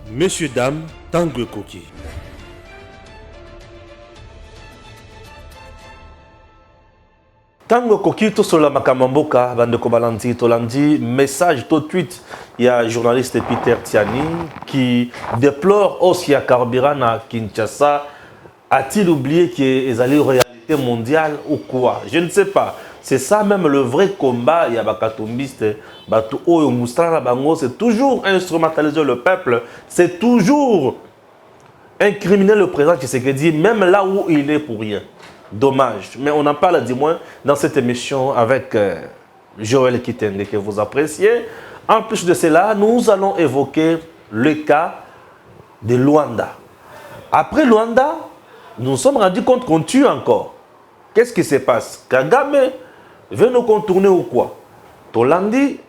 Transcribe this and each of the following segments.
Messieurs, dames, Tango Koki. Tango Koki, tout cela makamamboka, bande kobalanti, tolandi, message tout de suite. Il y a un journaliste Peter Tiani qui déplore aussi à carburant à Kinshasa. A-t-il oublié qu'il y a une réalité mondiale ou quoi? Je ne sais pas. C'est ça même le vrai combat. Il y a Bakatombiste, Batou Moustara Bango, c'est toujours instrumentaliser le peuple. C'est toujours incriminer le président qui s'est dit, même là où il est pour rien. Dommage. Mais on en parle du moins dans cette émission avec Joël Kitenge que vous appréciez. En plus de cela, nous allons évoquer le cas de Luanda. Après Luanda, nous nous sommes rendus compte qu'on tue encore. Qu'est-ce qui se passe? Kagame veut nous contourner ou quoi? Tolandi,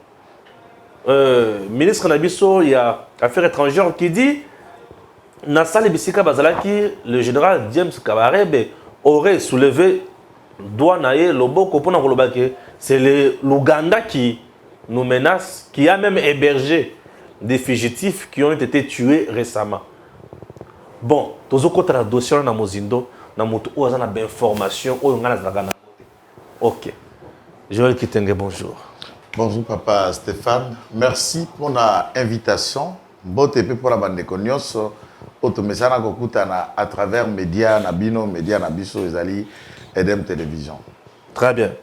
ministre Nabiso, il y a Affaires étrangères qui dit Nassali Bissika Bazalaki, le général James Kabarebe aurait soulevé Douanaye Loboko pour nous. C'est l'Ouganda qui nous menace, qui a même hébergé des fugitifs qui ont été tués récemment. Bon, tous les autres dossiers dans Mozindo, dans notre information, ok. Joël Kitenge, bonjour. Bonjour papa Stéphane, merci pour l'invitation. Bon TP pour la bande de Cognos, automesana kokutana à travers médias Nabino, médias Nabiso, Ezali, Edem Télévision. Très bien.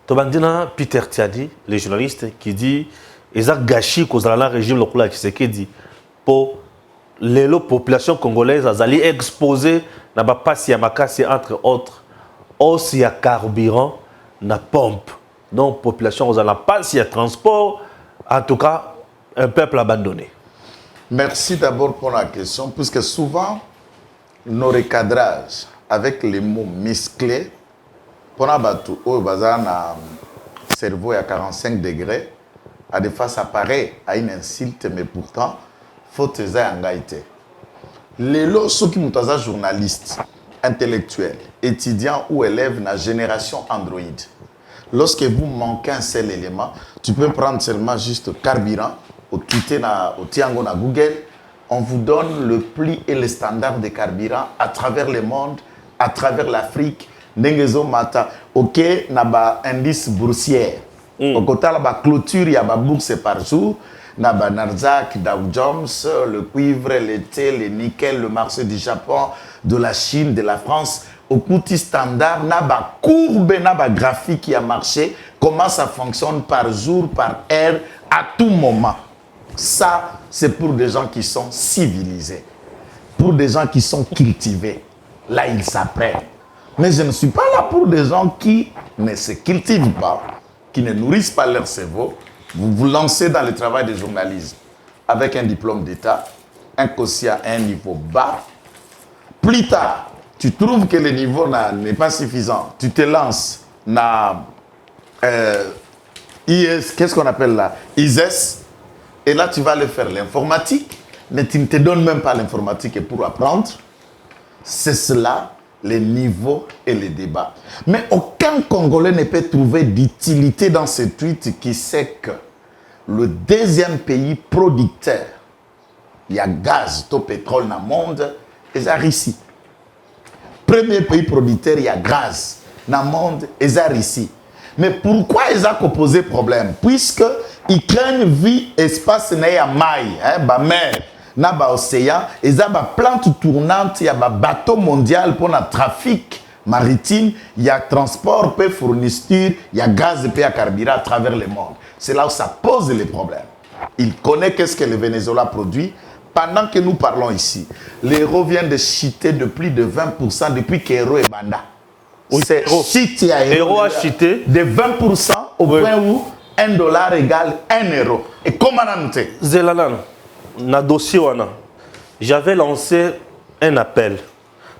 Tobandina Peter Tiadi, le journaliste, qui dit Ezak Gachi, Kozala régime local qui s'est dit pour les populations congolaises, Azali exposées, n'a pas si Yamakasi entre autres, aussi à carburant, na pompe. Donc, population, on n'a pas si à transport, en tout cas, un peuple abandonné. Merci d'abord pour la question, puisque souvent, nos recadrages avec les mots musclés, pour un cerveau à 45 degrés, à des fois ça paraît à une insulte, mais pourtant, il faut que ça ait les lots, ceux qui sont journalistes, intellectuels, étudiants ou élèves de la génération Android. Lorsque vous manquez un seul élément, tu peux prendre seulement juste carburant, au Tiango na Google, on vous donne le prix et le standard de carburant à travers le monde, à travers l'Afrique. Nengezo mata, ok, naba indice boursière. Au côté la clôture, il y a ma bourse par jour. Naba Nasdaq, Dow Jones, le cuivre, le thé, le nickel, le marché du Japon, de la Chine, de la France. Au côté standard, naba courbe, naba graphique qui a marché. Comment ça fonctionne par jour, par heure, à tout moment. Ça, c'est pour des gens qui sont civilisés, pour des gens qui sont cultivés. Là, ils s'apprennent. Mais je ne suis pas là pour des gens qui ne se cultivent pas, qui ne nourrissent pas leur cerveau. Vous vous lancez dans le travail de journalisme avec un diplôme d'État, un quotient à un niveau bas. Plus tard, tu trouves que le niveau n'est pas suffisant. Tu te lances dans IS, qu'est-ce qu'on appelle là? ISES. Et là, tu vas le faire l'informatique, mais tu ne te donnes même pas l'informatique pour apprendre. C'est cela, les niveaux et les débats. Mais aucun Congolais ne peut trouver d'utilité dans ce tweet qui sait que le deuxième pays producteur, il y a gaz, tout pétrole dans le monde, et ça ici. Premier pays producteur, il y a gaz dans le monde, et ça ici. Mais pourquoi ils ont posé problème? Puisque ils craignent vie, espace, il y a maille, mer, il y a océan, il y a plante tournante, il y a bateau mondial pour le trafic maritime, il y a transport, il y a fourniture, il y a gaz et carburant à travers le monde. C'est là où ça pose les problèmes. Ils connaissent qu'est-ce que le Venezuela produit. Pendant que nous parlons ici, l'euro vient de chuter de plus de 20% depuis qu'Euro est banda. C'est Euro a chuté de 20% au point où $1 égale 1 euro. Et comment on a noté? Zelalan, na dossier wana, j'avais lancé un appel.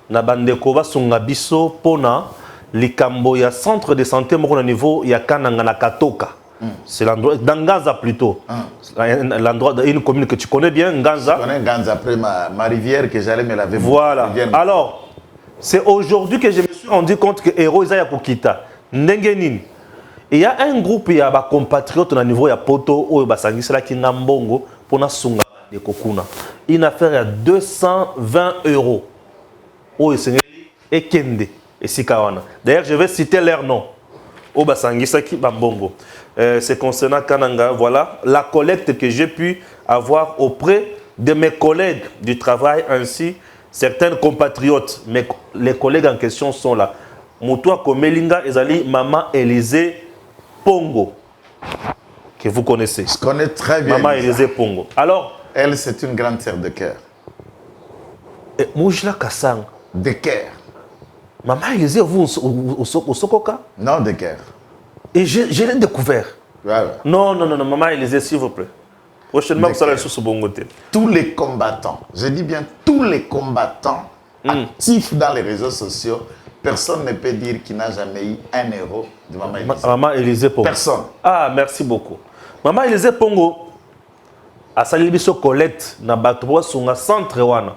Na bandeko ba songa biso pona likambo ya centre de santé moko na niveau ya Kananga na Katoka. C'est l'endroit d'Angaza plutôt. L'endroit d'une commune que tu connais bien, Nganza. Je connais Nganza après ma rivière que j'allais me laver. Voilà. Alors, c'est aujourd'hui que je me suis rendu compte que Héros Isaiah Kokita, Nengenin. Il y a un groupe, il y a des compatriotes au niveau de Poto, où il y a des Nambongo, pour na sunga de Kokuna. une affaire à 220 €. Oh, et Kende, et Sikawana. D'ailleurs, je vais citer leur nom. Oh, Basangisaki Bambongo. C'est concernant Kananga. Voilà la collecte que j'ai pu avoir auprès de mes collègues du travail, ainsi certains compatriotes. Mais les collègues en question sont là. Moutoua Komelinga Ezali, Maman Élysée Pongo, que vous connaissez. Je connais très bien. Maman Élysée Pongo. Alors, elle, c'est une grande sœur de cœur. Moujla Kassang. De cœur. Maman Élysée, vous, au Sokoka? Non, de cœur. Et je l'ai découvert. Voilà. Non, Maman Élysée, s'il vous plaît. Prochainement, vous allez sur ce bon côté. Tous les combattants, je dis bien tous les combattants actifs dans les réseaux sociaux, personne ne peut dire qu'il n'a jamais eu 1 € de Maman Élysée. Maman Élysée Pongo. Personne. Ah, merci beaucoup. Maman Élysée Pongo, à Salibiso Colette, na Batouwa Sunga Centre Wana.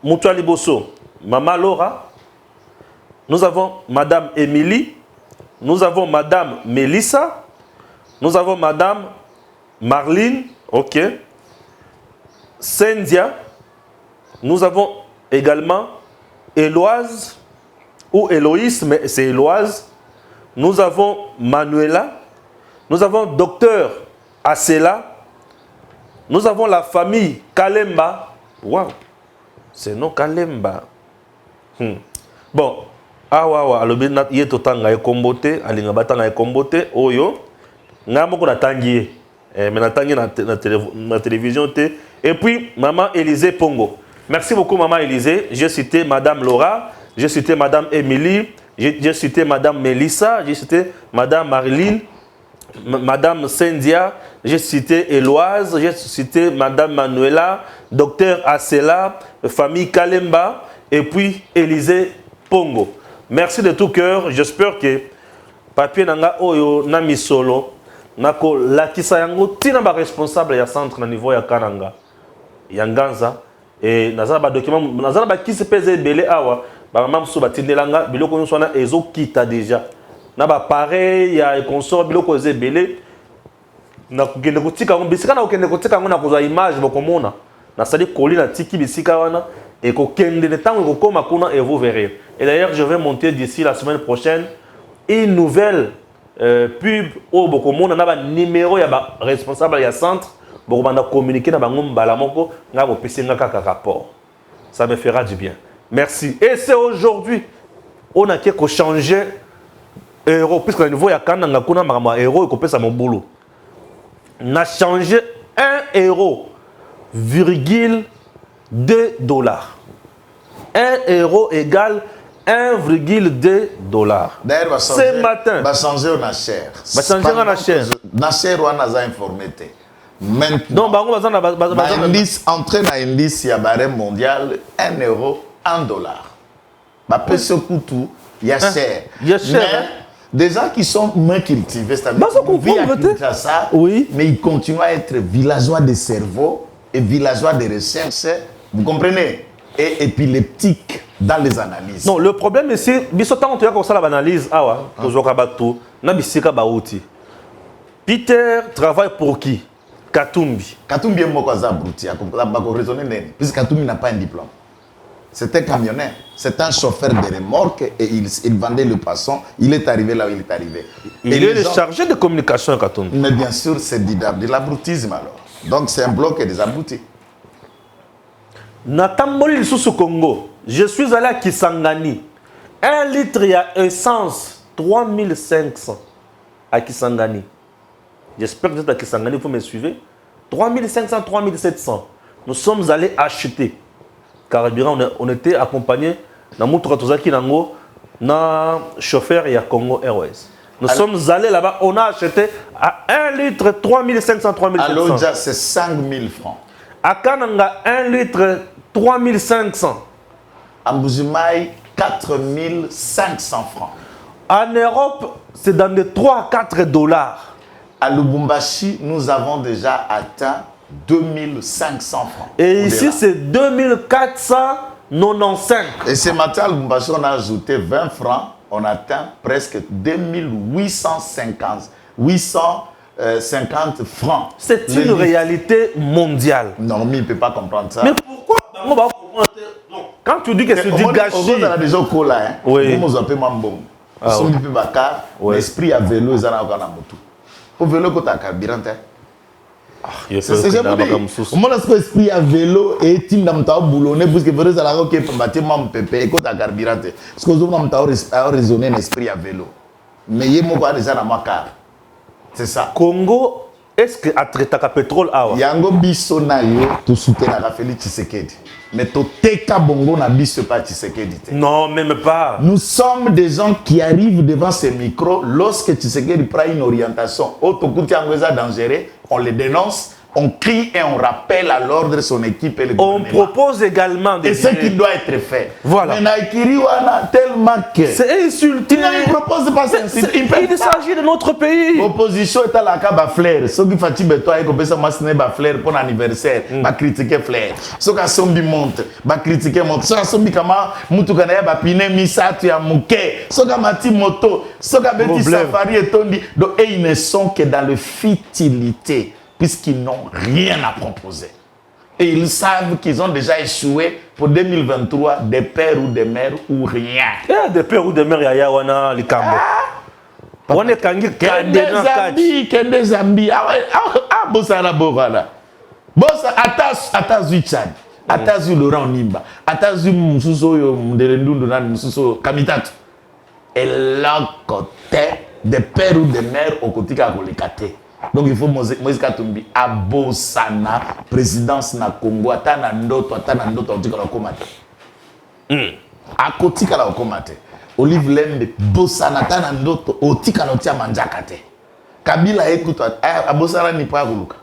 Moutoua Liboso, Maman Laura, nous avons Madame Émilie, nous avons Madame Mélissa, nous avons Madame Marlene, ok, Cynthia, nous avons également Éloise, ou Héloïse, mais c'est Éloise, nous avons Manuela, nous avons Docteur Asela, nous avons la famille Kalemba, waouh, c'est non Kalemba. Bon, awa alobi na ye totanga e kombote alinga batanga e kombote oyo ngamoko na tangi mais na tangi na télévision té. Et puis Maman Élysée Pongo. Merci beaucoup Maman Élysée. J'ai cité Madame Laura, j'ai cité Madame Émilie, j'ai cité Madame Mélissa, j'ai cité Madame Marilyn, Madame Cynthia, j'ai cité Éloise, j'ai cité Madame Manuela, Docteur Asela, famille Kalemba et puis Élysée Pongo. Merci de tout cœur. J'espère que papier nanga oyo na misolo nako lakisa yango tina ba responsable ya centre na niveau ya Kananga ya Nganza et nazala ba document nazala ba kisi peze belé awa ba mama musu batindelanga biloko nyonso na ezo kita déjà na ba pareil ya consort biloko ze belé na kugende kotika ngo bisika na kokende kotika ngo na kozwa image bokomona na sali koli na tiki bisika wana et kokende de temps kokoma kuna et vous verrez. Et d'ailleurs je vais monter d'ici la semaine prochaine une nouvelle pub au bokomona na ba numéro ya ba responsable ya centre bokomanda communiquer na bango mbala moko nga bo pesenga kaka rapport. Ça me fera du bien. Merci. Et c'est aujourd'hui on a qu'à changer euro puisque le niveau ya Kananga kuna makama euro ko pesa mon boulot. Na changé 1,2 $. 1 € égale 1,2 $. D'ailleurs, ce matin, va changer au Nacher. Va changer au Nacher. Nacher, on a informé. Maintenant, entrer dans l'indice, il y a barème mondial, 1 € en dollars. Après ce coup, tout, il y a cher. Il y a cher. Des gens qui sont moins cultivés, c'est-à-dire oui. Mais ils continuent à être villageois de cerveau et villageois de recherche. Vous comprenez? Et épileptiques dans les analyses. Non, le problème est que bisotan tu as comme ça l'analyse awa tozoka bato na bisika baouti. Peter travaille pour qui? Katumbi. Katumbi est moko za abruti, raisonner nene puisque Katumbi n'a pas un diplôme. C'est un camionneur, c'est un chauffeur de remorque et il vendait le poisson. Il est arrivé là où il est arrivé. Il est le chargé de communication à Katumbi. Mais bien sûr, c'est de l'abrutisme alors. Donc c'est un bloc des abrutis. Natamboli sous Congo, je suis allé à Kisangani. 1 litre il y a essence 3500 à Kisangani. J'espère que vous êtes à Kisangani, vous me suivez. 3500, 3700. Nous sommes allés acheter. Carburant, on était accompagnés dans Moutra Tozaki Nango, dans chauffeur et à Congo Airways. Nous sommes allés là-bas, on a acheté à 1 litre 3500, 3700. À l'Odja, c'est 5000 francs. À Kananga, 1 litre 3500. À Mbujimaï, 4500 francs. En Europe, c'est dans les 3 à 4 $. À Lubumbashi, nous avons déjà atteint 2500 francs. Et ici, c'est 2495. Et ce matin, à Lubumbashi, on a ajouté 20 francs. On atteint presque 2850. 800 50 francs. C'est une réalité mondiale. Non, mais il ne peut pas comprendre ça. Mais pourquoi on va comprendre? Quand tu dis que c'est du gâchis. On a déjà au là, hein. Oui. Comment on appelle Mambom? Ah, Son oui. peu bakar, Oui. l'esprit à vélo, ils en ont encore moto. Pour vélo, quand tu as carburant, C'est jamais dit. Moi, lorsque l'esprit à vélo et tu n'as pas boulonné, parce que vous avez la roque qui est bâtiment pépé, et quand tu as carburant, parce que vous avez raisonné l'esprit à vélo. Mais il y a déjà dans ma car. C'est ça. Congo, est-ce que à traiter pétrole awa? Yango biso na yo to soutenir la Félix Tshisekedi. Mais to teka bongo na biso pas Tshisekedi. Non, même pas. Nous sommes des gens qui arrivent devant ces micros lorsque Tshisekedi prend une orientation. Otokuti Angweza dangereux, on les dénonce, on crie et on rappelle à l'ordre son équipe et le On gouvernement. propose également Et ce qui doit être fait. Voilà. Mais Naikiri wana tellement que c'est insulté. il ne propose pas ça. Il s'agit de notre pays. L'opposition est à la caba flair. Ceux qui fatiguent toi et qu'on moi ce n'est pas flair pour l'anniversaire, va critiquer flair. Ceux qui sont monte, va critiquer monte. Ceux qui sont comment mutu kana ba pine misa tu ya muke. Ceux qui mati moto, ceux qui beti safari et tondi. Donc et ils ne sont que dans le futilité puisqu'ils n'ont rien à proposer. Et ils savent qu'ils ont déjà échoué pour 2023 des pères ou des mères ou rien. Il y a des pères ou des mères yaya wana likambo. On est kangi Kende Zambi. Ah, bossa la borana. Bossa atazu Tchad. Atazu Laurent Nimba. Atazu Moussouso Mdelendundu nan Moussouso Kamitatu. Et là côté des pères ou des mères au côté ka kolekate. Donc il faut Moïse Katumbi abosana présidence na Congo atana ndoto otikala komate. Akotika la komate. Olive Lembe bosana atana ndoto otikala otia manjaka te. Kabila écoute abosana ni pa kuluka.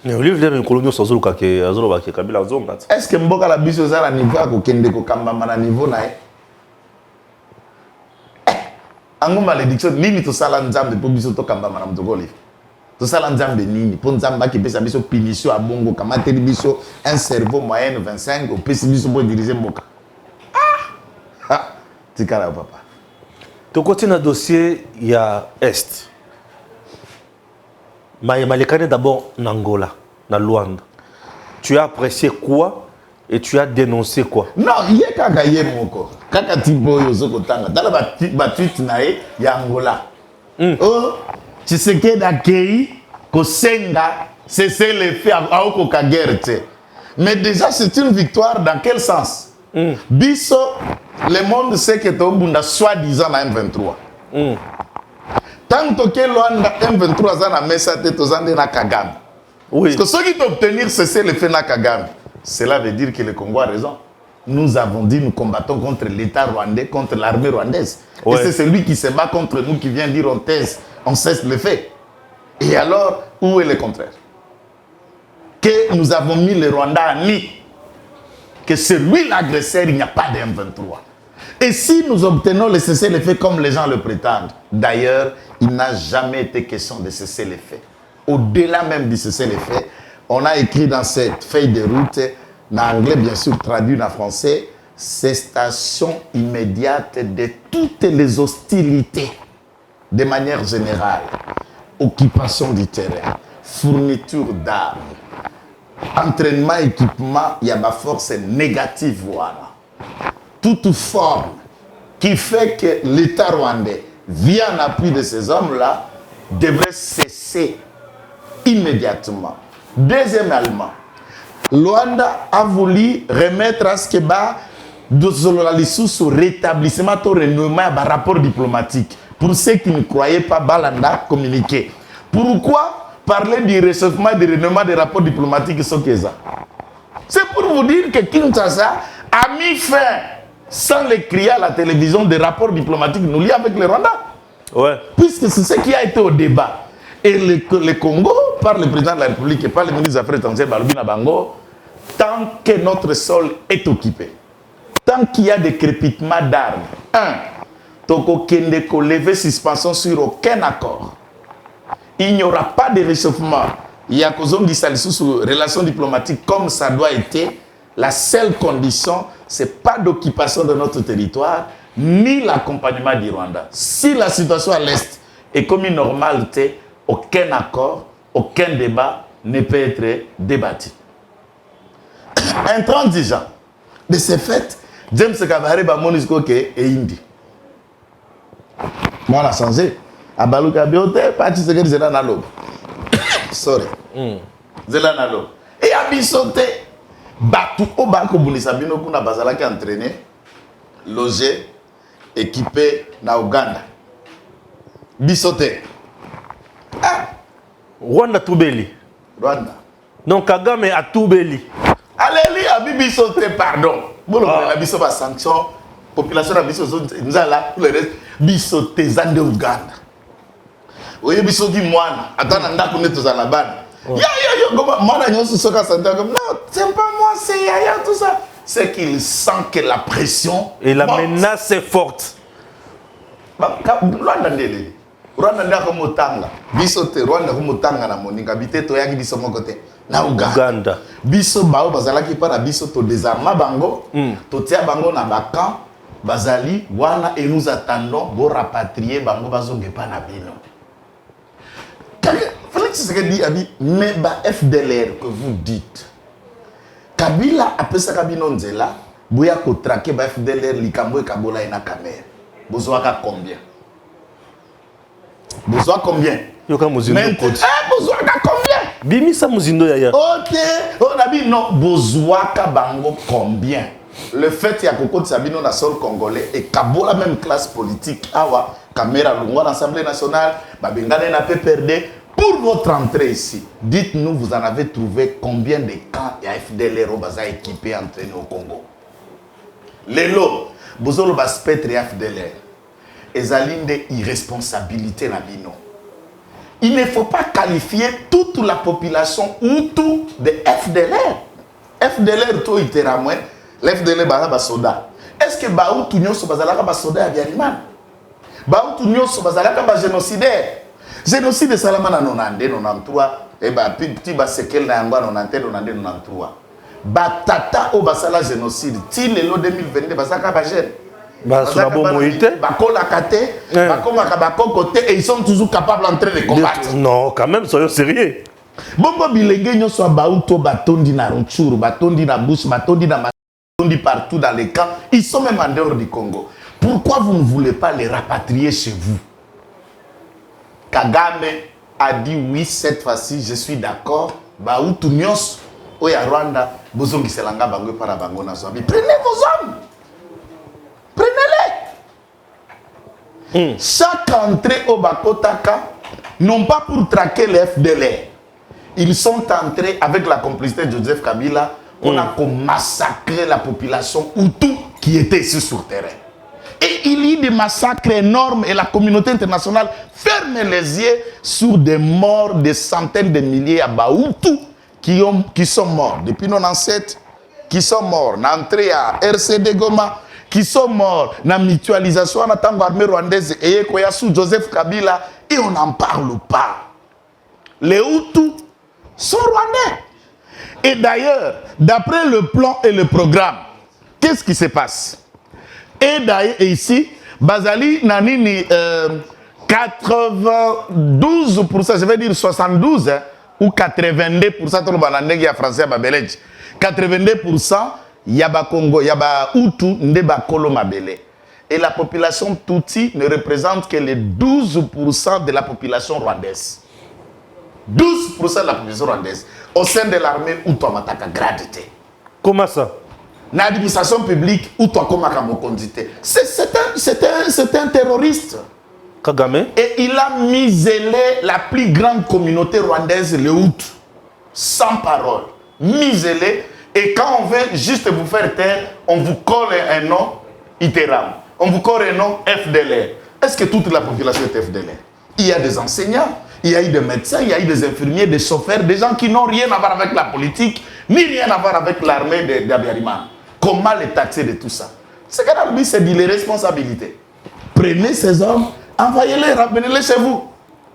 Mais Olive Lembe kolonyo sozuluka ke azoloba ke Kabila zonga. Est-ce que mboka la biso za na niveau ko kende ko kamba na niveau na e? Ango malédiction nini to sala nzambe po biso to kamba na mtoko Olive. To sala nzambe nini po nzamba ki pesa biso punition a bongo kamate biso un cerveau moyen 25 au pesa biso pour diriger mboka. Ah tikala papa. To côté na dossier il y a est. Malekane d'abord en Angola, dans Luanda. Tu as apprécié quoi et tu as dénoncé quoi? Non, il y a kaka ye moko. Kaka tipo yo zoko tanga. Dans la tweet nae ya Angola. Oh, tu sais que d'accueillir ko senga cesser les faits à oko kagerte. Mais déjà c'est une victoire dans quel sens? Biso le monde sait que Tombunda soi-disant na M23. Tant que Luanda M23 zana mesa te tozande na Kagame. Oui. Parce que ceux qui obtenir cesser le fait na Kagame, cela veut dire que le Congo a raison. Nous avons dit nous combattons contre l'État rwandais, contre l'armée rwandaise. Ouais. Et c'est celui qui se bat contre nous qui vient dire on cesse le fait. Et alors, où est le contraire? Que nous avons mis le Rwanda à nu. Que c'est lui l'agresseur, il n'y a pas de M23. Et si nous obtenons le cessez-le-feu comme les gens le prétendent, d'ailleurs, il n'a jamais été question de cessez-le-feu. Au-delà même du cessez-le-feu, on a écrit dans cette feuille de route, en anglais bien sûr, traduit en français, cessation immédiate de toutes les hostilités, de manière générale, occupation du terrain, fourniture d'armes, entraînement, équipement, il y a ma force négative, voilà. Toute forme qui fait que l'État rwandais vient en appui de ces hommes-là devrait cesser immédiatement. Deuxièmement, Luanda a voulu remettre à ce que sur rétablissement au renommé par rapport diplomatique. Pour ceux qui ne croyaient pas Balanda communiquer. Pourquoi parler du réchauffement et du renommé des rapports diplomatiques Sokeza? C'est pour vous dire que Kinshasa a mis fin, sans les crier à la télévision, des rapports diplomatiques nous liés avec le Rwanda. Ouais. Puisque c'est ce qui a été au débat. Et le Congo, par le président de la République et par le ministre des Affaires étrangères, Balbina Bango, tant que notre sol est occupé, tant qu'il y a des crépitements d'armes, Toko Kendeko lever suspension sur aucun accord, il n'y aura pas de réchauffement. Il y a Kozongi Salissou sur relations diplomatiques comme ça doit être. La seule condition, ce n'est pas d'occupation de notre territoire, ni l'accompagnement du Rwanda. Si la situation à l'Est est comme une normalité, aucun accord, aucun débat ne peut être débattu. Intransigeant. De ce fait, James Kabare Bamonisco est indi. Moi, on a changé. À Balouka Biote, parti ce que c'est dans l'eau. Sorry. C'est dans l'eau. Et à Bissote, Batou Obako Bounisabino Kuna Bazala qui a entraîné, logé, équipé na Ouganda. Bissote. Ah! Rwanda Toubeli. Rwanda. Donc Kagame a Toubeli. Allez, à Bissote, pardon. Bon, la Bissote va sanction. Population de Bissote, nous allons là, pour le reste. Bissote, Zande Ouganda. Oui, Bissote dit moi, attends, on a connu tous à la bande. Moi, non, c'est pas moi, c'est Yaya, tout ça. C'est qu'il sent que la pression. Et la menace est forte. Rwanda ndele. Rwanda ndako motanga. Biso te Rwanda ko motanga na moninga bité to yaki biso moko te. Na Uganda. Biso bao bazalaki para biso to désarmer bango. To tia bango na bakan. Bazali wana et nous attendons bo rapatrier bango bazonge pa na bino. Félix Tshisekedi a dit, mais bah FDLR que vous dites, Kabila a ça Kabino Nzela, Bouya ko traquer bah FDLR, Likambo et Kabola et Nakamer. Besoin combien? Besoin combien? Yoka Muzindo. Besoin combien? Bimi sa Muzindo yaya. Ok, on a dit non, besoin bango combien? Le fait qu'il y a Koko Sabino na sol congolais et Kabola même classe politique, awa, Kamera Lungwa l'Assemblée nationale, Babengane n'a pas perdu. Pour votre entrée ici, dites-nous, vous en avez trouvé combien de camps il y a FDLR au Baza équipé entraîné au Congo? Les lots, vous avez le spectre FDLR. Et ça de irresponsabilité na bino. Il ne faut pas qualifier toute la population ou tout de FDLR. FDLR, tout est ramoué. L'FDLR, c'est un soldat. Est-ce que Baou Tounio, c'est un soldat à Biariman? Baou Tounio, c'est un génocidaire. Génocide de Salamana 92, 93, et bah petit basekel na yangwa 91, 92, 93. Batata au basala génocide. Ti lelo 2022 basaka ba jeune. Ba sunabo moïté. Ba kola kate, ba koma ka ba côté et ils sont toujours capables en train de combattre. Non, quand même soyons sérieux. Bongo bilenge nyo so ba uto batondi na Rutshuru, batondi na Bush, batondi na batondi partout dans les camps. Ils sont même en dehors du Congo. Pourquoi vous ne voulez pas les rapatrier chez vous? Kagame a dit oui, cette fois-ci, je suis d'accord. Baoutou Nyos, Oya Rwanda, Bozongi Selanga Bango para Bango Nazobi. Prenez vos hommes. Prenez-les. Chaque entrée au Bakotaka, non pas pour traquer les FDLR. Ils sont entrés avec la complicité de Joseph Kabila. On a massacré la population Hutu qui était ici sur terrain. Et il y a des massacres énormes et la communauté internationale ferme les yeux sur des morts, des centaines de milliers à Baoutou qui sont morts depuis 97, qui sont morts dans l'entrée à RCD Goma, qui sont morts dans la mutualisation en tant qu'armée rwandaise et sous Joseph Kabila et on n'en parle pas. Les Hutus sont rwandais. Et d'ailleurs, d'après le plan et le programme, qu'est-ce qui se passe? Et d'ailleurs, ici, Bazali Nanini, 92%, je vais dire 72, hein, ou 82%, tout le monde est français, 82%, Yaba Congo, Yaba Hutu, Ndeba Kolo Mabele. Et la population Tutsi ne représente que les 12% de la population rwandaise. 12% de la population rwandaise au sein de l'armée Hutu Amataka gradité. Comment ça? L'administration publique ou toi comme c'est un terroriste. Kagame. Et il a muselé la plus grande communauté rwandaise, le Hutu. Sans parole. Muselé. Et quand on veut juste vous faire taire, on vous colle un nom Iteram. On vous colle un nom FDLR. Est-ce que toute la population est FDLR? Il y a des enseignants, il y a eu des médecins, il y a eu des infirmiers, des chauffeurs, des gens qui n'ont rien à voir avec la politique, ni rien à voir avec l'armée d'Abiariman. Comment les taxer de tout ça? C'est que dans le but, c'est de les responsabilités. Prenez ces hommes, envoyez-les, ramenez-les chez vous.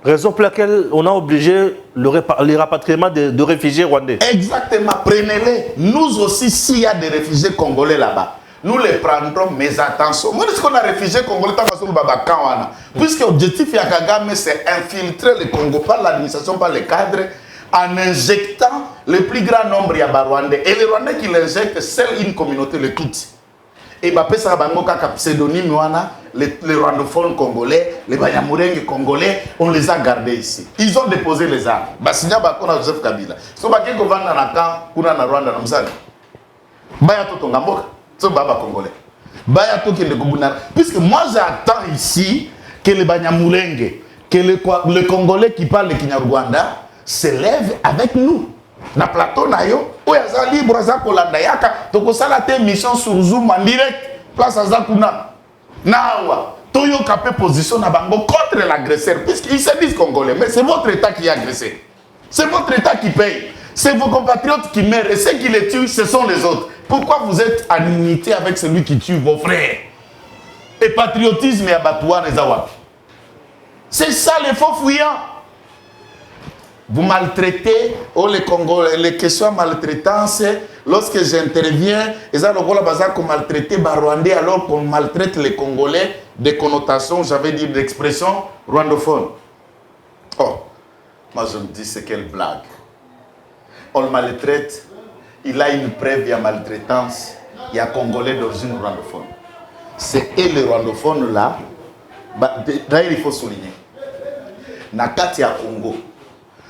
Raison pour laquelle on a obligé les rapatriements de réfugiés rwandais. Exactement, prenez-les. Nous aussi, s'il y a des réfugiés congolais là-bas, nous les prendrons, mais attention. Moi, ce qu'on a réfugié Congolais, puisque l'objectif de Kagame, c'est infiltrer le Congo par l'administration, par les cadres, en injectant le plus grand nombre de Rwandais. Et les Rwandais qui l'injectent, c'est une communauté, le Tutsi. Et ça a pseudonyme, les rwandophones congolais, les Banyamulenge congolais, on les a gardés ici. Ils ont déposé les armes. Basigna Bakona Joseph Kabila. So Bakeko Vanda Naka, Kuna na Rwanda Namsani. Baya Toto Ngamboka, so Baba congolais. Baya Toto Kende. Puisque moi j'attends ici que les Banyamulenge, que le Congolais qui parle le Kinyarwanda se lève avec nous. Na plateau na yo oya libre za kolanda yaka tokosala te mission sur Zoom en direct place za kuna nawa toyo kapé position na bango contre l'agresseur puisqu'ils se disent congolais mais c'est votre état qui a agressé, c'est votre état qui paye, c'est vos compatriotes qui meurent et ceux qui les tuent ce sont les autres. Pourquoi vous êtes en unité avec celui qui tue vos frères? Et patriotisme et abattoir les awak, c'est ça les faux fuyants. Vous maltraitez, les Congolais, les questions de maltraitance, lorsque j'interviens, ils ont maltraité les Rwandais alors qu'on maltraite les Congolais des connotations, j'avais dit d'expression rwandophone. Oh, moi je me dis c'est quelle blague. On le maltraite, il a une preuve de maltraitance, il y a Congolais d'origine rwandophone. C'est eux les rwandophones là, d'ailleurs il faut souligner, Nakati à Congo.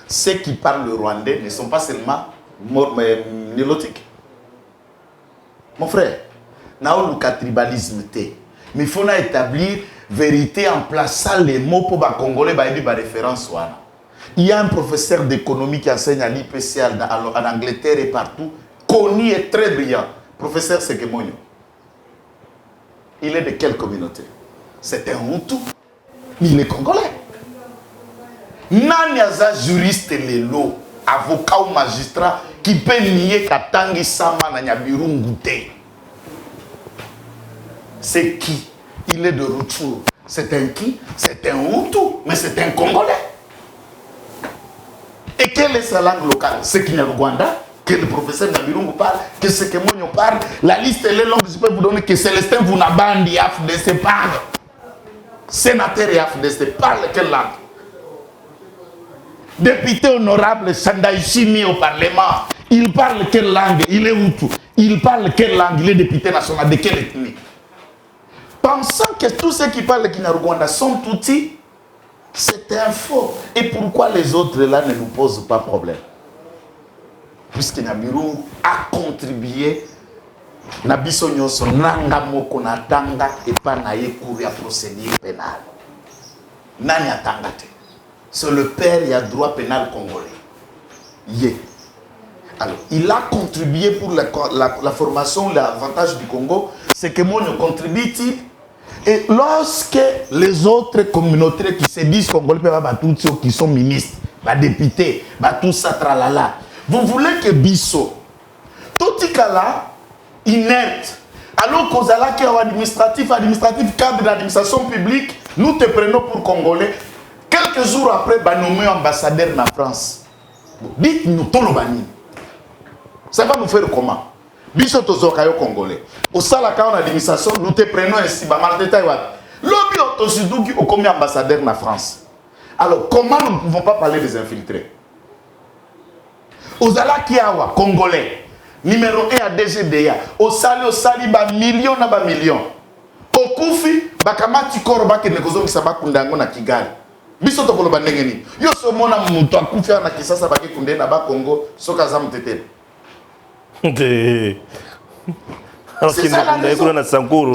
Ceux qui parlent le rwandais ne sont pas seulement nilotiques. Mon frère, il y a un tribalisme. Mais il faut établir vérité en plaçant les mots pour les Congolais qui ont référence. Il y a un professeur d'économie qui enseigne à l'IPC en Angleterre et partout, connu et très brillant. Professeur Sekemonyo. Il est de quelle communauté? C'est un Hutu. Il est Congolais. Nani aza juriste lelo, avocat ou magistrat qui peut nier Katangi Sama na Nyabirungu te. C'est qui? Il est de Rutshuru. C'est un qui? C'est un Hutu, mais c'est un Congolais. Et quelle est sa langue locale? C'est Kinyarwanda, que le professeur Nyabirungu parle, que c'est que Monyo parle. La liste est longue, je peux vous donner que Célestin Vunabandi, AFDC parle. Sénateur et AFDC parle quelle langue? Député honorable Sandaïchimi au Parlement, il parle quelle langue? Il est Hutu. Il parle quelle langue? Il est député national. De quelle ethnie? Pensant que tous ceux qui parlent Kinyarwanda sont Tutsis, c'est un faux. Et pourquoi les autres là ne nous posent pas problème? Puisque Nyabirungu a contribué Nabiso Nyonso Nanga Moko Natanga et pas naye couru à procédure pénale. Nani atangate. C'est le père, il y a droit pénal congolais. Yeah. Alors, il a contribué pour la formation, l'avantage du Congo. C'est que moi, ne contribue-t-il? Et lorsque les autres communautés qui se disent congolais, qui sont ministres, députés, tout ça, tralala, vous voulez que Bisso, tout ce cas-là, inerte, alors qu'aux alaki administratif, cadre d'administration publique, nous te prenons pour Congolais. Quelques jours après, nommé ambassadeur en France. Dites-nous, Tolobani. Ça va nous faire comment? Biso Tozokayo Congolais. Au Salaka, en administration, nous te prenons ainsi. L'objet Tosidouki au combien ambassadeur en France. Alors, comment nous ne pouvons pas parler des infiltrés? Aux Alakiawa, Congolais, numéro 1 à DGDA. Au Sali, million na million. Au Koufi, Bakamati Korba, qui ne cause pas Kundango na Kigali. Biso tokoloba ndenge nini yo so mona mutu akufia na kisasa baki kunde na ba Congo soka za mtetele c'est ça la raison na Sankuru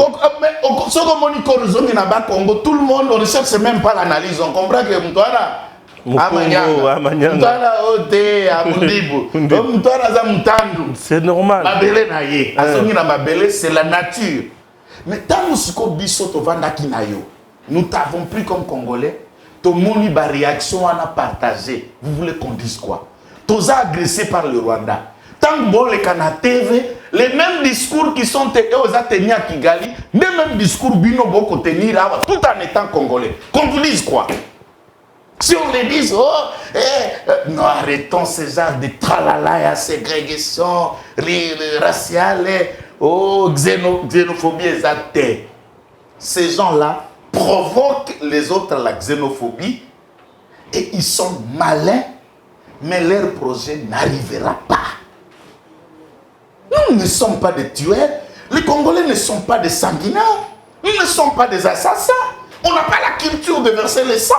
soko moni korzongi na ba Congo tout le monde on ne cherche même pas l'analyse on comprend que mutwana amanyanga mutwana ote amundibu mutwana za mutandu c'est normal mabele na ye asongi na mabele c'est la nature mais tant musiko biso to vanda kinayo nous t'avons pris comme Congolais. Tout le monde a réaction à partager. Vous voulez qu'on dise quoi? Tous agressés par le Rwanda. Tant que les Kanateve, les mêmes discours qui sont tenus à Kigali, les mêmes discours bino boko tenir tout en étant congolais. Qu'on vous dise quoi? Si on les dit, non, arrêtons ces genres de tralala et ségrégation raciale. oh, xénophobie exacte. Ces gens-là provoquent les autres à la xénophobie et ils sont malins, mais leur projet n'arrivera pas. Nous ne sommes pas des tueurs. Les Congolais ne sont pas des sanguinaires. Nous ne sommes pas des assassins. On n'a pas la culture de verser le sang.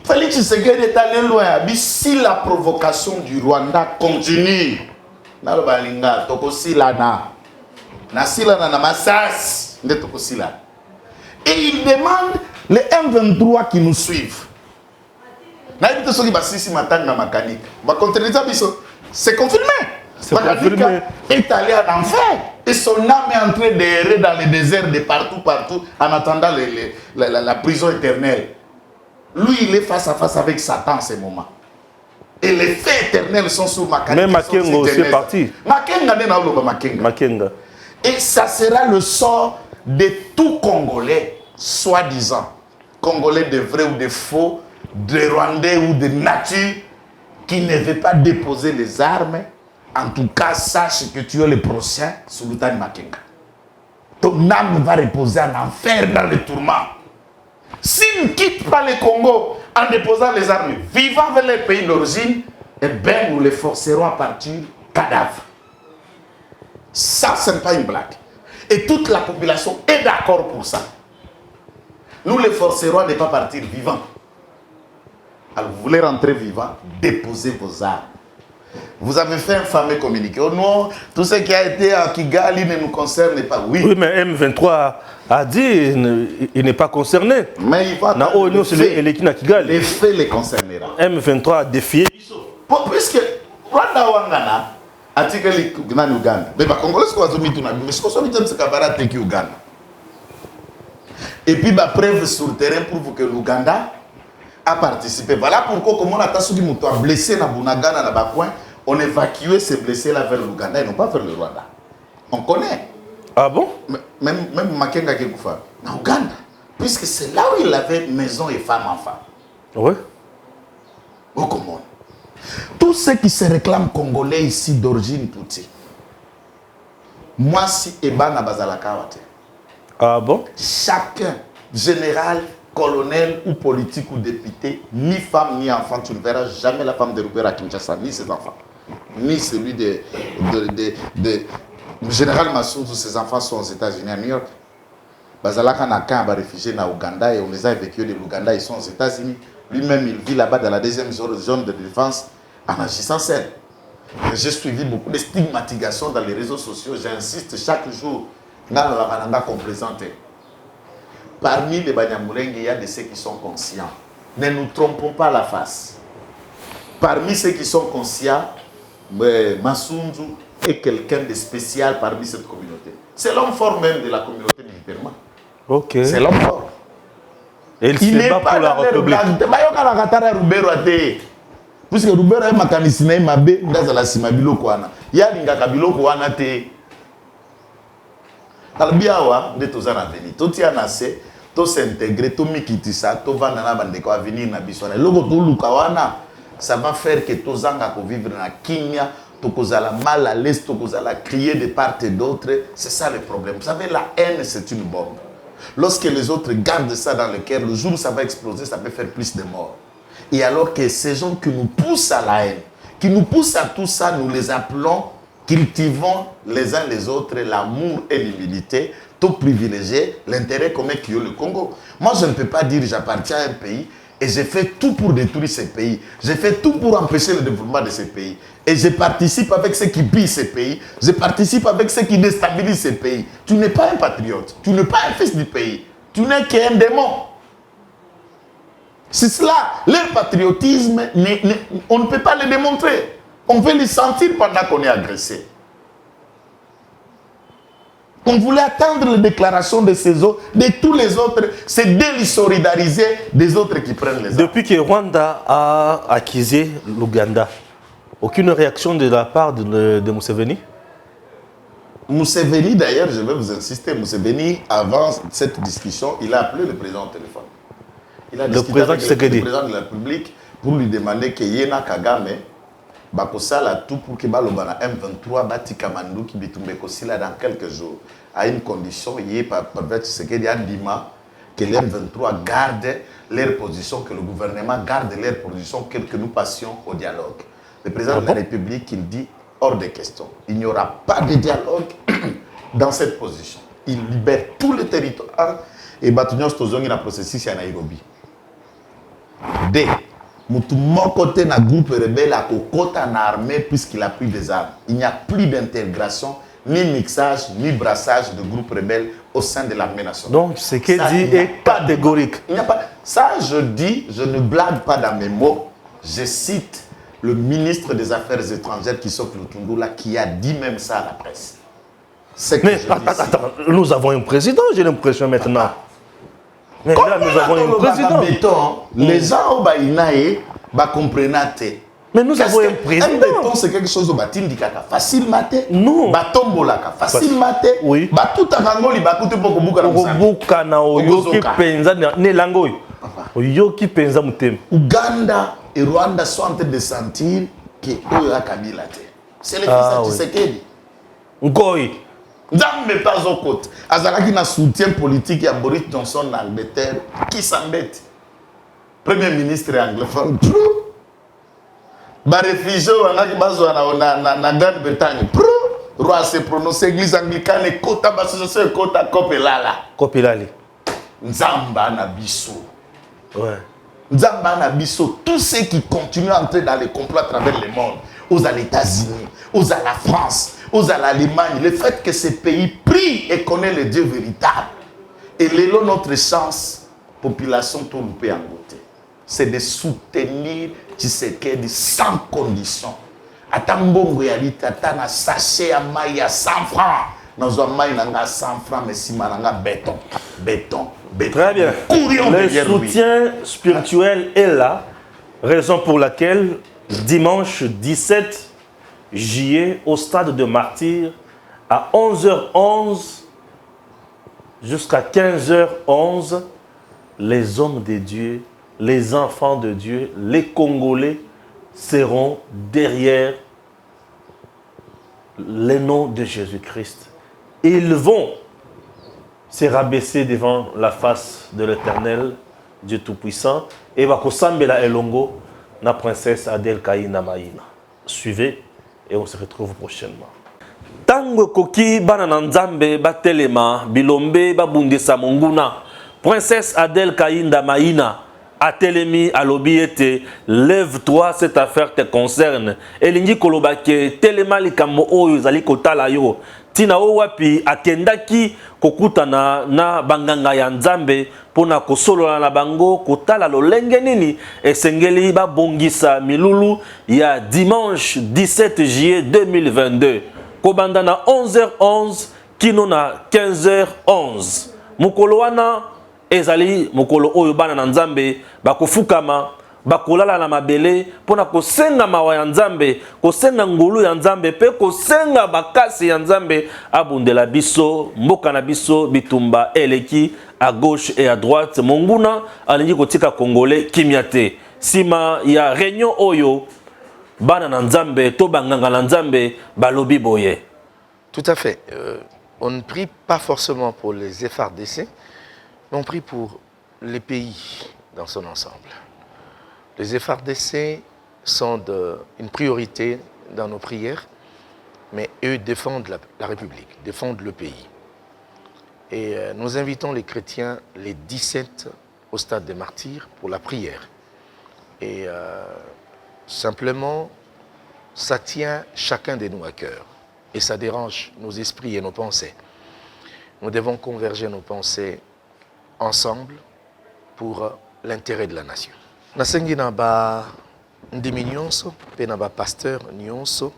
Félix Tshisekedi est allé loin. Si la provocation du Rwanda continue, et il demande les M23 qui nous suivent. C'est confirmé. Makadika est allé en enfer. Et son âme est en train d'errer dans les déserts de partout, en attendant la prison éternelle. Lui, il est face à face avec Satan en ce moment. Et les faits éternels sont sur Makenga. Même Makenga aussi est parti. Makenga. Et ça sera le sort de tout Congolais, soi-disant. Congolais de vrai ou de faux, de Rwandais ou de nature, qui ne veut pas déposer les armes. En tout cas, sache que tu es le prochain Sultan Makenga. Ton âme va reposer en enfer dans le tourment. S'il ne quitte pas le Congo en déposant les armes vivant vers les pays d'origine, eh bien, nous les forcerons à partir cadavres. Ça, ce n'est pas une blague. Et toute la population est d'accord pour ça. Nous les forcerons à ne pas partir vivants. Alors, vous voulez rentrer vivant, déposez vos armes. Vous avez fait un fameux communiqué. Oh non, tout ce qui a été à Kigali ne nous concerne pas. Oui, oui, mais M23 a dit il n'est pas concerné. Mais il va les faits les concernera. M23 a défié. Puisque Rwanda Wangana a dit que Uganda. Mais les Congolais sont mis tout na mais ce qu'on dit c'est Kabara teki Uganda. Et puis bah preuve sur le terrain prouve que l'Ouganda a participé. Voilà pourquoi, comme on a blessé na Bunagana na Bakouin, on évacuait ces blessés-là vers l'Ouganda et non pas vers le Rwanda. On connaît. Ah bon? Même Makenga Kekoufa, en Ouganda. Puisque c'est là où il avait maison et femme-enfant. Oui. Au Comore. Tous ceux qui se réclament congolais ici d'origine Tutsi, moi si Eba na Bazalakawate. Ah bon? Chacun, général, colonel ou politique ou député, ni femme ni enfant, tu ne verras jamais la femme de Robert à Kinshasa, ni ses enfants, ni celui de général Massoud, où ses enfants sont aux États-Unis, à New York. Bazalaka n'a qu'un réfugié au Ouganda et on les a évacués de l'Ouganda, ils sont aux États-Unis. Lui-même, il vit là-bas dans la deuxième zone de défense en agissant seul. J'ai suivi beaucoup de stigmatisation dans les réseaux sociaux, j'insiste chaque jour dans la Mananga qu'on présente. Parmi les Banyamulenge, il y a de ceux qui sont conscients. Ne nous trompons pas la face. Parmi ceux qui sont conscients, Massoudou est quelqu'un de spécial parmi cette communauté. C'est l'homme fort même de la communauté militairement. Ok. C'est l'homme fort. Et il n'est pas pour la République. Puisque Roubero est makanisina mabe ndaza la simabilo kwana. Ya lingaka biloko wana te. Albiawa de tozana veni. Totia na se to s'intégrer to mikitisa to vanda na bandeko avenir na biswana. Loko to lukawana ça va faire que tozanga ko vivre na kimia, to kozala mal à l'aise, to kozala crier de part et d'autre. C'est ça le problème. Vous savez, la haine c'est une bombe. Lorsque les autres gardent ça dans le cœur, le jour où ça va exploser, ça peut faire plus de morts. Et alors que ces gens qui nous poussent à la haine, qui nous poussent à tout ça, nous les appelons, cultivons les uns les autres l'amour et l'humilité, tout privilégier l'intérêt commun qui est le Congo. Moi, je ne peux pas dire j'appartiens à un pays et j'ai fait tout pour détruire ce pays. J'ai fait tout pour empêcher le développement de ce pays. Et je participe avec ceux qui pillent ce pays. Je participe avec ceux qui déstabilisent ce pays. Tu n'es pas un patriote. Tu n'es pas un fils du pays. Tu n'es qu'un démon. C'est cela. Leur patriotisme, on ne peut pas le démontrer. On veut le sentir pendant qu'on est agressé. On voulait attendre les déclarations de ces autres, de tous les autres, c'est de les solidariser des autres qui prennent les armes. Depuis que Rwanda a accusé l'Ouganda, aucune réaction de la part de Museveni? Museveni, d'ailleurs, je vais vous insister, Museveni, avant cette discussion, il a appelé le président au téléphone. Il a discuté avec le président de la République pour lui demander que Yena Kagame bakosala tout pour que balobana M23 batika manduki bitumbe kosila dans quelques jours à une condition yé par ce que dit Andima que les M23 gardent leur position, que le gouvernement garde leur position, que nous passions au dialogue. Le président de la République, il dit hors de question. Il n'y aura pas de dialogue dans cette position. Il libère tout le territoire et Batunios Tozongi na processus à Nairobi. D. Mon côté na groupe rebelle à Kokota na armée puisqu'il a pris des armes. Il n'y a plus d'intégration, ni mixage, ni brassage de groupes rebelles au sein de l'armée nationale. Donc, ce qu'il dit est catégorique. Il n'y a pas. Ça, je dis, je ne blague pas dans mes mots. Je cite le ministre des Affaires étrangères qui s'occupe de Tundula qui a dit même ça à la presse. Mais attends, nous avons un président, j'ai l'impression maintenant. Mais là, nous avons un président. Les gens comprennent. Mais nous avons un président. Un béton, c'est quelque chose qui est facile maté. Non. Batombolaka facile maté. Oui. Batuta ngangoli bakute poko buka na musambi. Buka na oyoki penza ne langoy. Oyoki penza mutem. Uganda et Rwanda sont en train de sentir que oyo Kabila te. C'est le fils de Tshisekedi. Ngoy. Nzambe pas au côté. Azalaki na soutien politique ya Boris Johnson en Angleterre qui s'embête. Premier ministre anglophone. Ba réfugié wanaki bazwa na Grande-Bretagne. Roi se prononce église anglicane kota basose kota kopelala. Kopelali. Nzamba na biso. Ouais. Nzamba na biso, tous ceux qui continuent à entrer dans les complots à travers le monde, aux États-Unis, aux à la France, aux à l'Allemagne, le fait que ces pays prient et connaissent le Dieu véritable et l'élo notre chance, population tout le pays en côté, c'est de soutenir Tshisekedi sans condition. Atambongo yalita atana sachet à maïa 100 francs. Nous avons maïa 100 francs, mais si mananga béton. Très bien. Le soutien spirituel est là, raison pour laquelle dimanche 17 juillet au stade de Martyrs à 11h11 jusqu'à 15h11, les hommes de Dieu, les enfants de Dieu, les Congolais seront derrière le nom de Jésus-Christ. Ils vont se rabaisser devant la face de l'Éternel, Dieu Tout-Puissant, et va kosambela elongo na princesse Adel Kaïna Maïna. Suivez et on se retrouve prochainement. Tango koki bana nzambe batelema bilombe babundisa monguna princesse Adel Kaïna Maïna atelemi alobiete lève-toi, cette affaire te concerne. Elingi kolobake telema likambo oyo zali kotala yo tina wapi akendaki kokutana na banganga ya nzambe pona kosolola na bango kotala lolenge nini esengeli babongisa milulu ya dimanche 17 juillet 2022 kobanda na 11h11 kino na 15h11 mukolo wana ezali mukolo oyo bana na nzambe bakofukama bakolala na mabele pona kosenga mawa ya nzambe kosenga ngulu ya nzambe pe kosenga bakasi ya nzambe abundela biso mboka na biso bitumba eleki à gauche et à droite monguna alingi kotika congolais kimyate sima ya réunion oyo bana na nzambe to banganga na nzambe balobi boye. Tout à fait. On ne prie pas forcément pour les FARDC, mais on prie pour les pays dans son ensemble. Les FARDC sont une priorité dans nos prières, mais eux défendent la République, défendent le pays. Et nous invitons les chrétiens les 17 au stade des Martyrs pour la prière. Et simplement, ça tient chacun de nous à cœur. Et ça dérange nos esprits et nos pensées. Nous devons converger nos pensées ensemble pour l'intérêt de la nation. Nasengi na ba ndimi nyonso pe na ba pasteur nyonso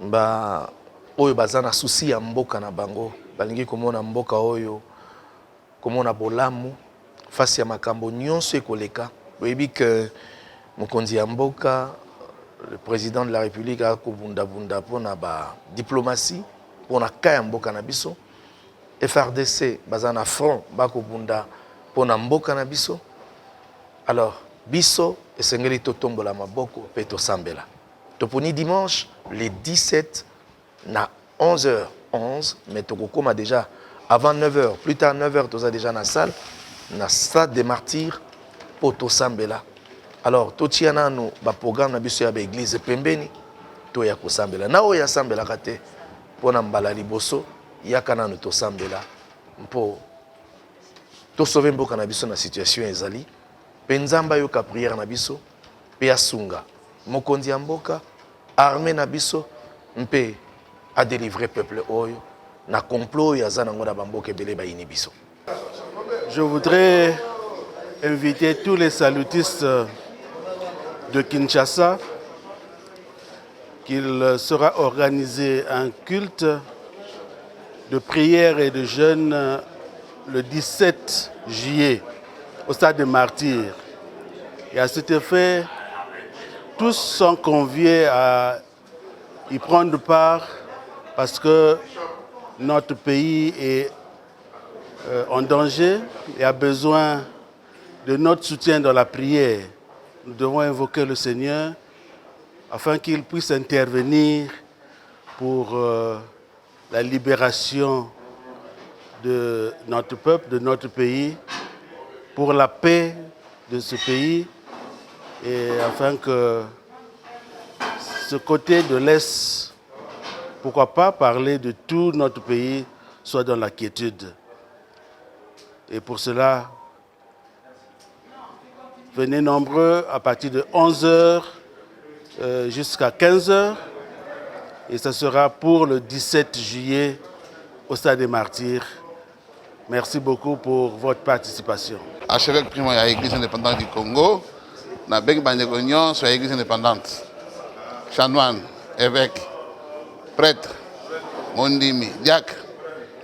ba oyo bazana souci ya mboka na bango balingi komona mboka oyo komona bolamu fasi ya makambo nyonso ekoleka oyebi que mokonzi ya mboka le président de la République a kobunda pona ba diplomatie pona kaya mboka na biso FARDC bazana front ba kobunda pona mboka na biso. Alors, biso esengeli totombola maboko pe tosambela. Toponi dimanche, le 17, na 11h11, mais Tokokoma déjà avant 9h, plus tard 9h, tu as déjà dans la salle des martyrs, pour Tosambela. Alors, Totiana, nous, le programme de l'église Pembeni, to ya Kosambela. Na o ya Sambela kate, pour Nambala Liboso, yakana nous Tosambela, pour to sauver mboka na biso na situation ezali, penzamba yo ka prière na biso, pe asunga. Mokondi ya mboka, armée na biso, mpe a délivrer peuple oyo, na complot ya zanango na bamboka ebele ba inibiso. Je voudrais inviter tous les salutistes de Kinshasa qu'il sera organisé un culte de prière et de jeûne le 17 juillet au stade des Martyrs. Et à cet effet, tous sont conviés à y prendre part parce que notre pays est en danger et a besoin de notre soutien dans la prière. Nous devons invoquer le Seigneur afin qu'il puisse intervenir pour la libération de notre peuple, de notre pays, pour la paix de ce pays et afin que ce côté de l'Est, pourquoi pas parler de tout notre pays, soit dans la quiétude. Et pour cela, venez nombreux à partir de 11h jusqu'à 15h. Et ce sera pour le 17 juillet au Stade des Martyrs. Merci beaucoup pour votre participation. Archevêque primaire de l'Église indépendante du Congo, na Beng Bandegonion sur l'Église indépendante. Chanoine, évêque, prêtre, Mondimi, diacre,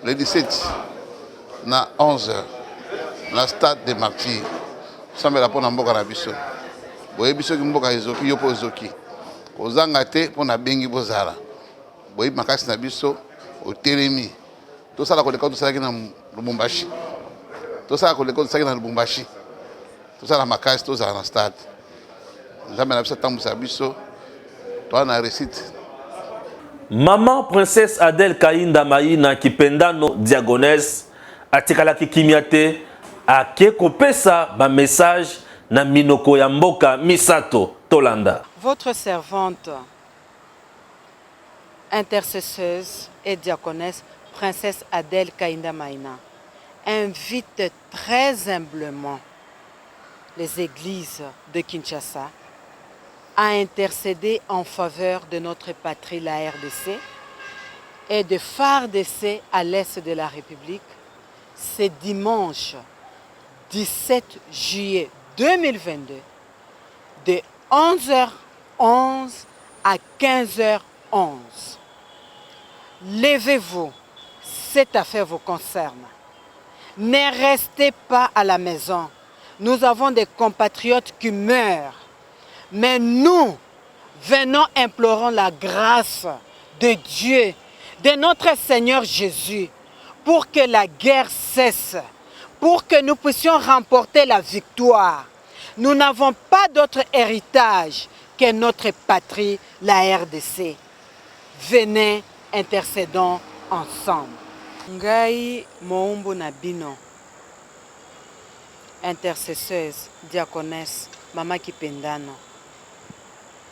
le 17, na 11h, na Stade des Martyrs. Sambela pona mboka na biso. Boye biso ki mboka ezoki yopo ezoki. Kozanga te pona bengi bozala. Boye makasi na biso otelemi. To sala koleka to sala ki na Lubumbashi. To sala koleka to sala ki na Lubumbashi. To sala makasi to sala na stade. Nzambe na biso tambusa biso. To na récite. Maman princesse Adèle Kainda Maina Kipendano Diagonès atikalaki kimiate ake kopesa ba message na minoko ya mboka misato tolanda. Votre servante, intercesseuse et diaconesse, princesse Adèle Kainda Maina, invite très humblement les églises de Kinshasa à intercéder en faveur de notre patrie, la RDC, et de FARDC à l'est de la République, c'est dimanche 17 juillet 2022, de 11h11 à 15h11. Levez-vous, cette affaire vous concerne. Ne restez pas à la maison. Nous avons des compatriotes qui meurent. Mais nous, venons implorons la grâce de Dieu, de notre Seigneur Jésus, pour que la guerre cesse, pour que nous puissions remporter la victoire. Nous n'avons pas d'autre héritage que notre patrie, la RDC. Venez, intercédons ensemble. Ngai Moumbu Nabino, intercesseuse, diaconesse, Mama Kipendano.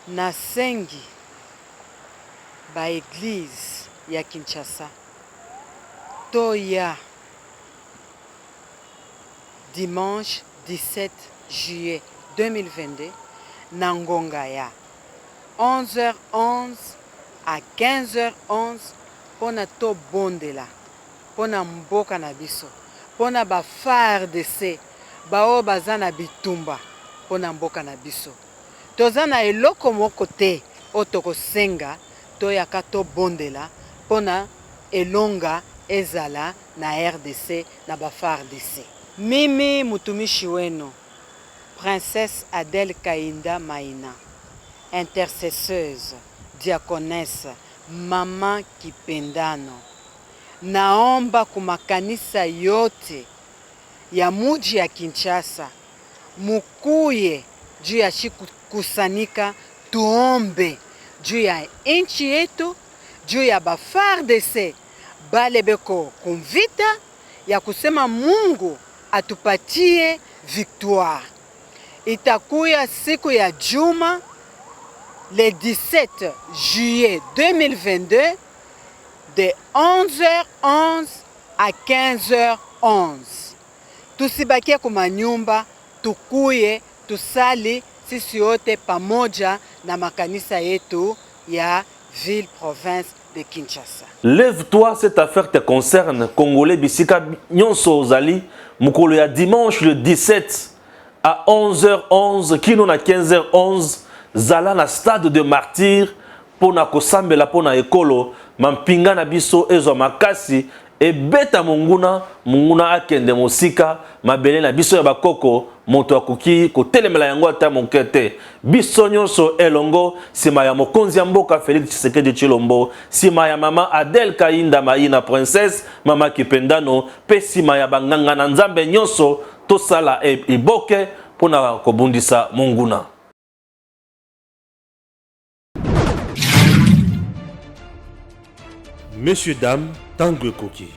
Nasengi ba église ya Kinshasa toya dimanche 17 juillet 2022 na ngonga ya 11h11 à 15h11 pona to bondela pona mboka na biso pona ba FARDC bao bazana bitumba pona mboka na biso. Tozana eloko moko te otoko senga toyaka to bondela pona elonga ezala na RDC na ba FARDC. Mimi mutumishi wenu princesse Adèle Kainda Maina, intercesseuse, diaconesse, Mama Kipendano, naomba kumakanisa yote ya muji ya Kinshasa mukuye juu ya kusanika tuombe juu ya nchi yetu, juu ya FARDC bale beko kumvita ya kusema Mungu atupatie victoire. Itakuya siku ya juma le 17 juillet 2022 de 11h11 à 15h11. Tusibakie kuma nyumba, tukuye tusali sisi yote pamoja na makanisa yetu ya ville province de Kinshasa. Lève-toi, cette affaire te concerne. Congolais bisika nyonso ozali mukolo ya dimanche le 17 à 11h11 kino na 15h11 zala na stade de martyr pona kosambela pona ekolo mampinga na biso ezo makasi ebeta munguna akende mosika mabele na biso ya bakoko moto akoki kotelemela yango ata monkete biso nyonso elongo sima ya mokonzi ya mboka Félix Tshisekedi Tshilombo, sima ya mama Adel Kainda Maina princesse mama Kipendano pe sima ya banganga na nzambe nyonso tosala iboke pona kobundisa munguna. Messieurs, dames, tango koki.